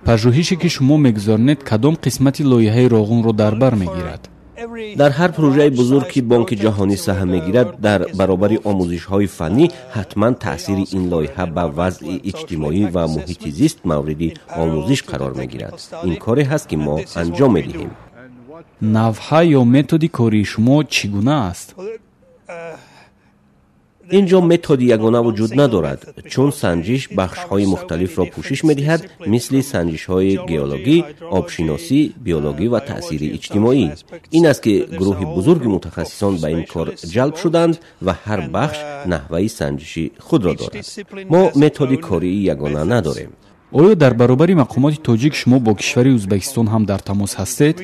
пажӯҳише ки шумо мегузаронед кадом қисмати лоиҳаи роғунро дар бар мегирад? дар ҳар проҷаи бузург ки бонки ҷаҳонӣ саҳм мегирад, дар баробари омӯзишҳои фаннӣ ҳатман таъсири ин лоиҳа ба вазъи иҷтимоӣ ва муҳити зист мавриди омӯзиш қарор мегирад. Ин коре ҳаст ки мо анҷом медиҳем. навъҳа ё методи кории шумо чӣ гуна аст? инҷо методи ягона вуҷуд надорад, чун санҷиш бахшҳои мухталифро пӯшиш медиҳад, мисли санҷишҳои геологӣ, обшиносӣ, биологӣ ва таъсири иҷтимоӣ. ин аст ки гурӯҳи бузурги мутахассисон ба ин кор ҷалб шуданд ва ҳар бахш наҳваи санҷиши худро дорад. мо методи кории ягона надорем. оё дар баробари мақомоти тоҷик шумо бо кишвари ӯзбекистон ҳам дар тамос ҳастед?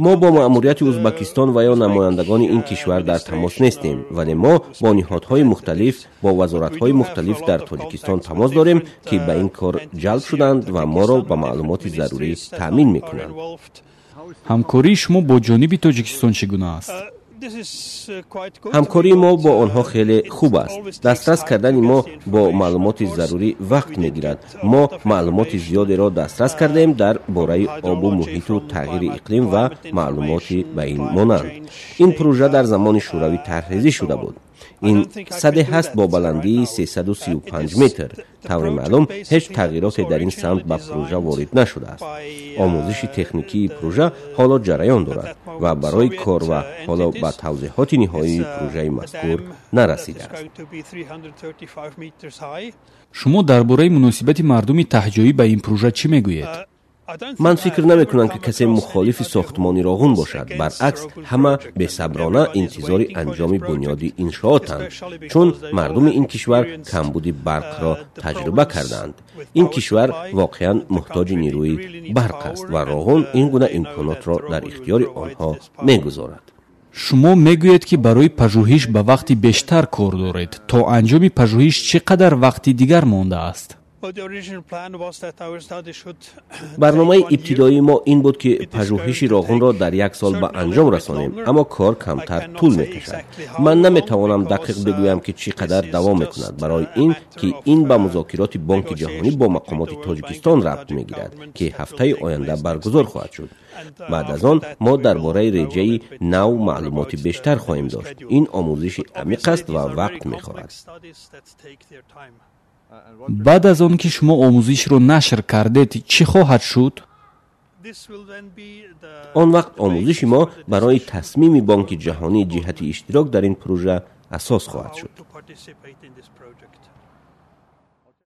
мо бо маъмурияти ӯзбекистон ва ё намояндагони ин кишвар дар тамос нестем, вале мо бо ниҳодҳои мухталиф, бо вазоратҳои мухталиф дар тоҷикистон тамос дорем, ки ба ин кор ҷалб шуданд ва моро ба маълумоти зарурӣ таъмин мекунанд. ҳамкории шумо бо ҷониби тоҷикистон чӣ гуна аст? ҳамкории мо бо онҳо хеле хуб аст. дастрас кардани мо бо маълумоти зарурӣ вақт мегирад. мо маълумоти зиёдеро дастрас кардаем дар бораи обу муҳиту тағйири иқлим ва маълумоти ба ин монанд. ин проҷа дар замони шӯравӣ тарҳрезӣ шуда буд. ин саде ҳаст бо баландии 335 метр. таври маълум ҳеҷ тағйироте дар ин самт ба проҷа ворид нашудааст. омӯзиши техникии проҷа ҳоло ҷараён дорад ва барои кор ва ҳоло ба тавзеҳоти ниҳоии проҷаи мазкур нарасидааст. шумо дар бораи муносибати мардуми таҳҷоӣ ба ин проҷа чӣ мегӯед? ман фикр намекунам ки касе мухолифи сохтмони роғун бошад. баръакс, ҳама бесаброна интизори анҷоми бунёди иншоотанд, чун мардуми ин кишвар камбуди барқро таҷриба кардаанд. ин кишвар воқеан муҳтоҷи нирӯи барқ аст ва роғун ин гуна имконотро дар ихтиёри онҳо мегузорад. шумо мегӯед ки барои пажӯҳиш ба вақти бештар кор доред. то анҷоми пажӯҳиш чӣ қадар вақти дигар мондааст? барномаи ибтидоии мо ин буд ки пажӯҳиши роғунро дар 1 сол ба анҷом расонем, аммо кор камтар тӯл мекашад. ман наметавонам дақиқ бигӯям ки чӣ қадар давом мекунад, барои ин ки ин ба музокироти бонки ҷаҳонӣ бо мақомоти тоҷикистон рабт мегирад, ки ҳафтаи оянда баргузор хоҳад шуд. баъд аз он мо дар бораи реҷаи нав маълумоти бештар хоҳем дошт. ин омӯзиши амиқ аст ва вақт мехоҳад. баъд аз он ки шумо омӯзишро нашр кардед, чӣ хоҳад шуд? он вақт омӯзиши мо барои тасмими бонки ҷаҳонӣ ҷиҳати иштирок дар ин проҷа асос хоҳад шуд.